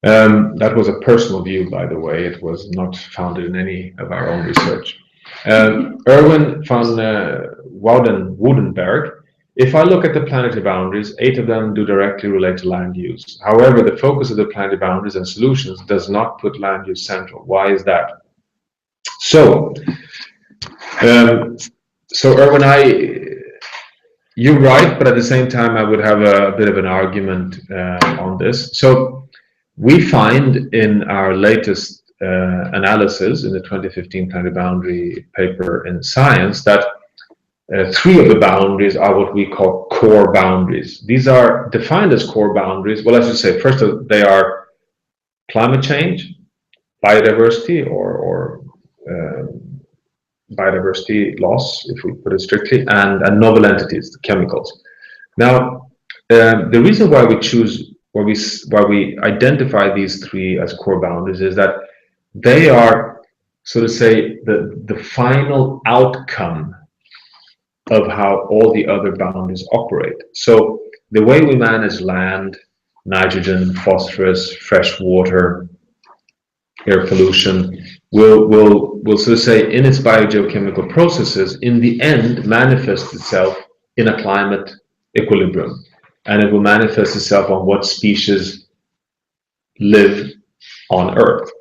That was a personal view, by the way. It was not founded in any of our own research. Erwin van Woudenberg. If I look at the planetary boundaries, 8 of them do directly relate to land use. However, the focus of the planetary boundaries and solutions does not put land use central. Why is that? So Erwin, you're right, but at the same time, I would have a bit of an argument on this. So we find in our latest analysis in the 2015 planetary boundary paper in Science that 3 of the boundaries are what we call core boundaries. These are defined as core boundaries. Well, as you say, first they are climate change, biodiversity, or biodiversity loss, if we put it strictly, and novel entities, the chemicals. Now, the reason why we choose, why we identify these 3 as core boundaries is that they are, so to say, the final outcome of how all the other boundaries operate. So the way we manage land, nitrogen, phosphorus, fresh water, air pollution, will so to say, in its biogeochemical processes, in the end manifest itself in a climate equilibrium. And it will manifest itself on what species live on Earth.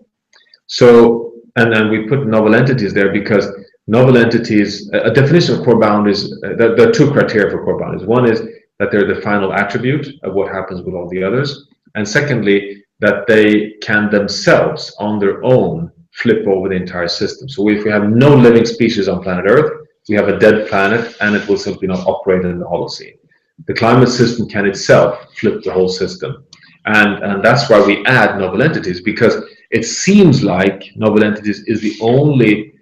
So, and then we put novel entities there because novel entities, a definition of core boundaries, there are 2 criteria for core boundaries. One is that they're the final attribute of what happens with all the others. And secondly, that they can themselves, on their own, flip over the entire system. So if we have no living species on planet Earth, we have a dead planet and it will simply not operate in the Holocene. The climate system can itself flip the whole system. And that's why we add novel entities, because it seems like novel entities is the only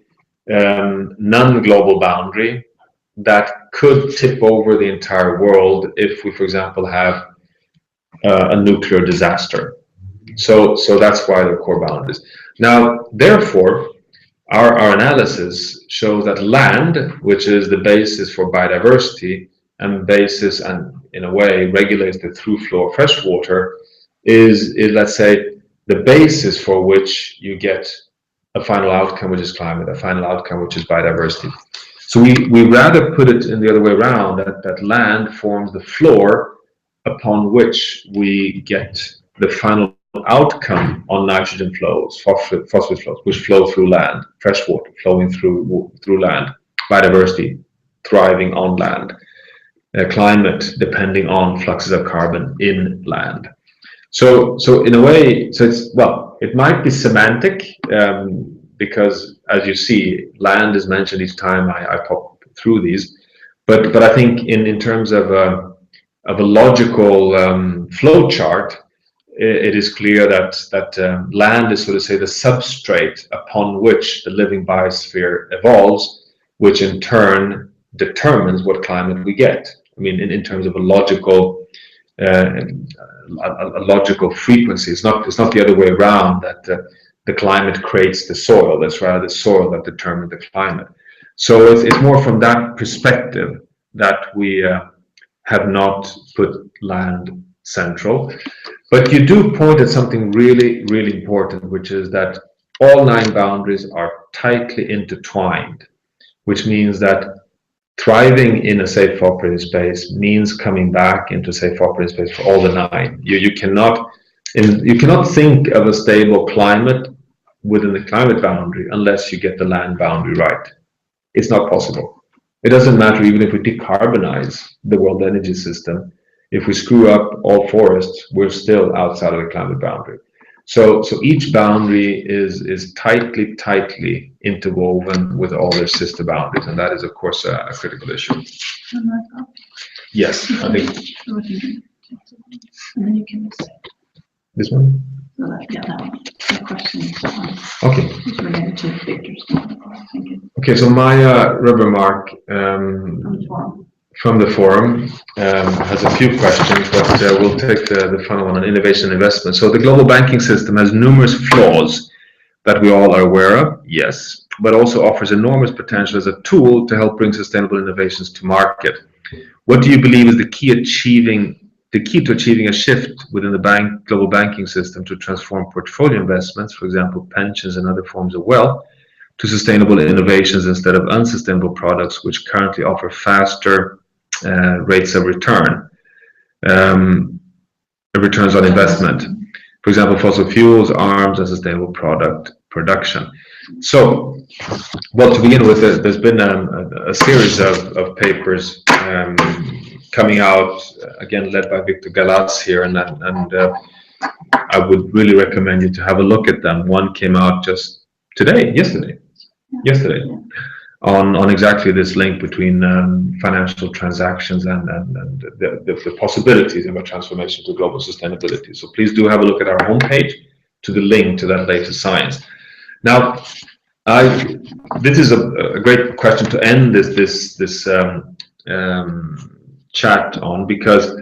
non-global boundary that could tip over the entire world if we, for example, have a nuclear disaster. So that's why they're core boundaries. Now, therefore, our analysis shows that land, which is the basis for biodiversity and basis and in a way regulates the through flow of fresh water, is let's say the basis for which you get a final outcome, which is climate, a final outcome, which is biodiversity. So we rather put it in the other way around, that land forms the floor upon which we get the final outcome on nitrogen flows, phosphorus flows, which flow through land, fresh water flowing through land, biodiversity thriving on land, climate depending on fluxes of carbon in land. So in a way, so it's, well, it might be semantic because, as you see, land is mentioned each time I pop through these, but I think in terms of a logical flow chart, it is clear that land is, so to say, the substrate upon which the living biosphere evolves, which in turn determines what climate we get. I mean, in terms of a logical frequency. It's not the other way around, that the climate creates the soil. That's rather the soil that determines the climate. So it's more from that perspective that we have not put land central. But you do point at something really, really important, which is that all 9 boundaries are tightly intertwined, which means that thriving in a safe operating space means coming back into safe operating space for all the 9. You cannot think of a stable climate within the climate boundary unless you get the land boundary right. It's not possible. It doesn't matter even if we decarbonize the world energy system. If we screw up all forests, we're still outside of the climate boundary. So each boundary is tightly interwoven with all their sister boundaries, and that is, of course, a critical issue. Yes, I think. And then you can This one? yeah, that one. The question Okay. related to Victor's. Okay, so my rubber mark. On the forum. from the forum has a few questions, but we'll take the final one on innovation and investment. So the global banking system has numerous flaws that we all are aware of, yes, but also offers enormous potential as a tool to help bring sustainable innovations to market. What do you believe is the key to achieving a shift within the global banking system to transform portfolio investments, for example, pensions and other forms of wealth, to sustainable innovations instead of unsustainable products which currently offer faster rates of returns on investment? For example, fossil fuels, arms, and sustainable product production. So, well, to begin with, there's been a series of papers coming out, again, led by Victor Galas here, and I would really recommend you to have a look at them. One came out just yesterday, on exactly this link between financial transactions and the possibilities of a transformation to global sustainability. So please do have a look at our homepage to the link to that latest science. Now, this is a great question to end this chat on, because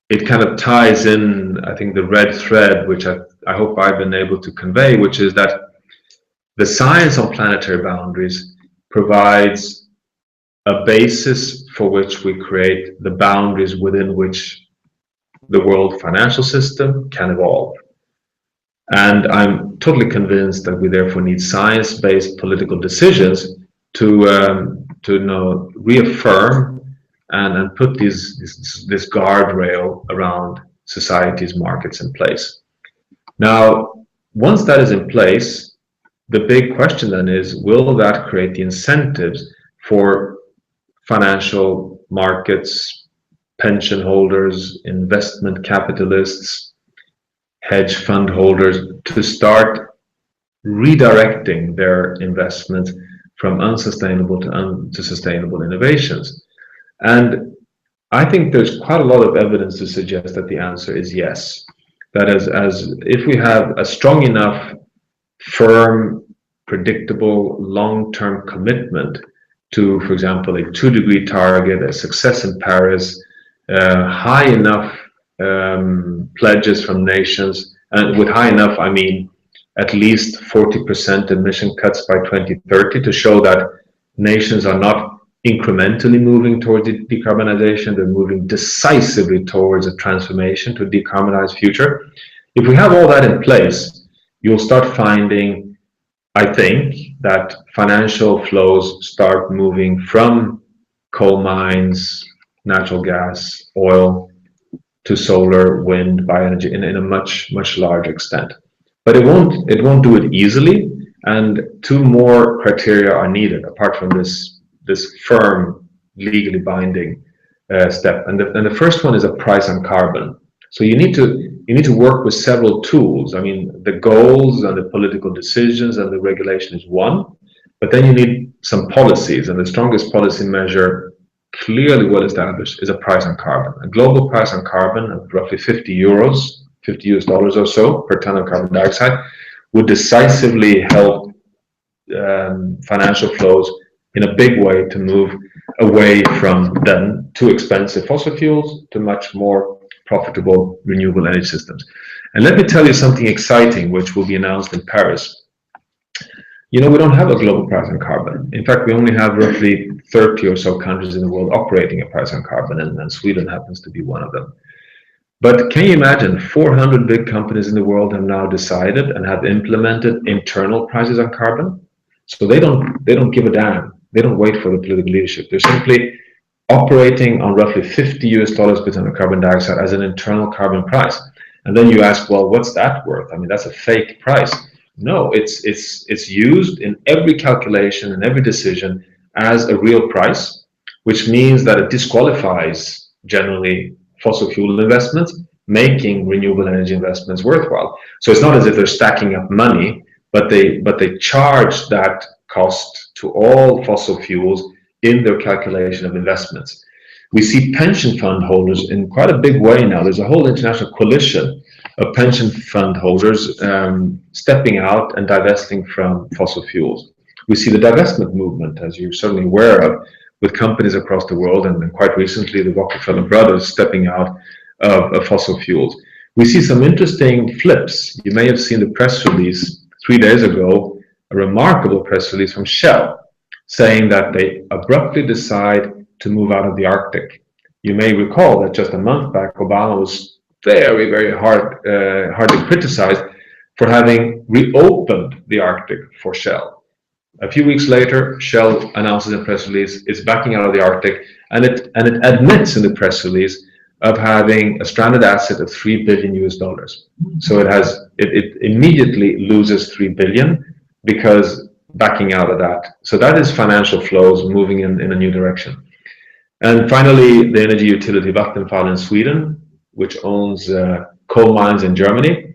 it kind of ties in, I think, the red thread, which I hope I've been able to convey, which is that the science on planetary boundaries provides a basis for which we create the boundaries within which the world financial system can evolve. And I'm totally convinced that we therefore need science-based political decisions to reaffirm and put this guardrail around society's markets in place. Now, once that is in place, the big question then is, will that create the incentives for financial markets, pension holders, investment capitalists, hedge fund holders to start redirecting their investments from unsustainable to sustainable innovations? And I think there's quite a lot of evidence to suggest that the answer is yes. That is, as if we have a strong enough, firm, predictable, long-term commitment to, for example, a 2-degree target, a success in Paris, high enough pledges from nations, and with high enough, I mean at least 40% emission cuts by 2030, to show that nations are not incrementally moving towards decarbonization, they're moving decisively towards a transformation to a decarbonized future. If we have all that in place, you'll start finding, I think, that financial flows start moving from coal mines, natural gas, oil, to solar, wind, bioenergy in a much larger extent. But it won't do it easily, and two more criteria are needed apart from this firm, legally binding step. And the first one is a price on carbon. So you need to work with several tools. I mean, the goals and the political decisions and the regulation is one, but then you need some policies, and the strongest policy measure, clearly well established, is a price on carbon. A global price on carbon of roughly $50 or so per ton of carbon dioxide would decisively help financial flows in a big way to move away from then too expensive fossil fuels to much more profitable renewable energy systems. And let me tell you something exciting, which will be announced in Paris. You know, we don't have a global price on carbon. In fact, we only have roughly 30 or so countries in the world operating a price on carbon, and Sweden happens to be one of them. But can you imagine, 400 big companies in the world have now decided and have implemented internal prices on carbon? So they don't give a damn. They don't wait for the political leadership. They're simply operating on roughly $50 per ton of carbon dioxide as an internal carbon price. And then you ask, well, what's that worth? I mean, that's a fake price. No, it's used in every calculation and every decision as a real price, which means that it disqualifies generally fossil fuel investments, making renewable energy investments worthwhile. So it's not as if they're stacking up money, but they charge that cost to all fossil fuels in their calculation of investments. We see pension fund holders in quite a big way now. There's a whole international coalition of pension fund holders stepping out and divesting from fossil fuels. We see the divestment movement, as you're certainly aware of, with companies across the world, and quite recently the Rockefeller brothers stepping out of fossil fuels. We see some interesting flips. You may have seen the press release 3 days ago, a remarkable press release from Shell, saying that they abruptly decide to move out of the Arctic. You may recall that just a month back, Obama was very, very hardly criticized for having reopened the Arctic for Shell. A few weeks later, Shell announces in a press release it's backing out of the Arctic, and it admits in the press release of having a stranded asset of $3 billion US. So it immediately loses $3 billion because backing out of that. So that is financial flows moving in a new direction. And finally, the energy utility Vattenfall in Sweden, which owns coal mines in Germany,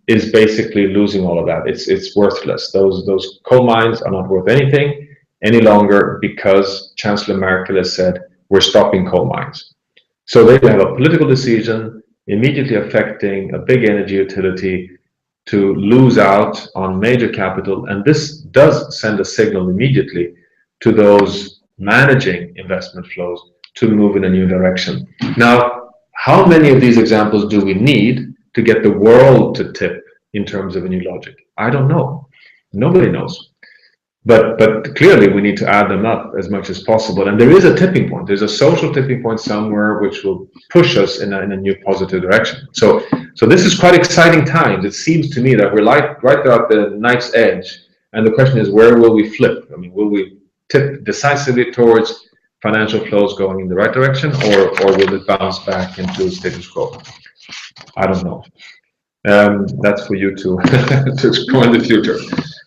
is basically losing all of that. It's worthless. Those coal mines are not worth anything any longer because Chancellor Merkel has said we're stopping coal mines. So they have a political decision immediately affecting a big energy utility to lose out on major capital, and this does send a signal immediately to those managing investment flows to move in a new direction. Now, how many of these examples do we need to get the world to tip in terms of a new logic? I don't know. Nobody knows. But clearly we need to add them up as much as possible. And there is a tipping point. There's a social tipping point somewhere which will push us in a new positive direction. So this is quite exciting times. It seems to me that we're right there at the knife's edge. And the question is, where will we flip? I mean, will we tip decisively towards financial flows going in the right direction, or will it bounce back into status quo? I don't know. That's for you to explore in the future.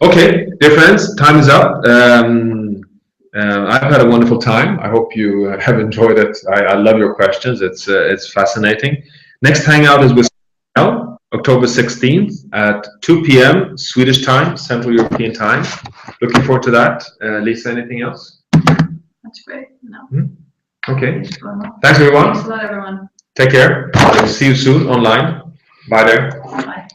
Okay, dear friends, time is up. I've had a wonderful time. I hope you have enjoyed it. I love your questions. It's fascinating. Next hangout is with October 16th at 2 p.m. Swedish time, Central European time. Looking forward to that. Lisa, anything else? That's great. No. Okay. Thanks, everyone. Thanks a lot, everyone. Take care. See you soon online. Bye there. Bye.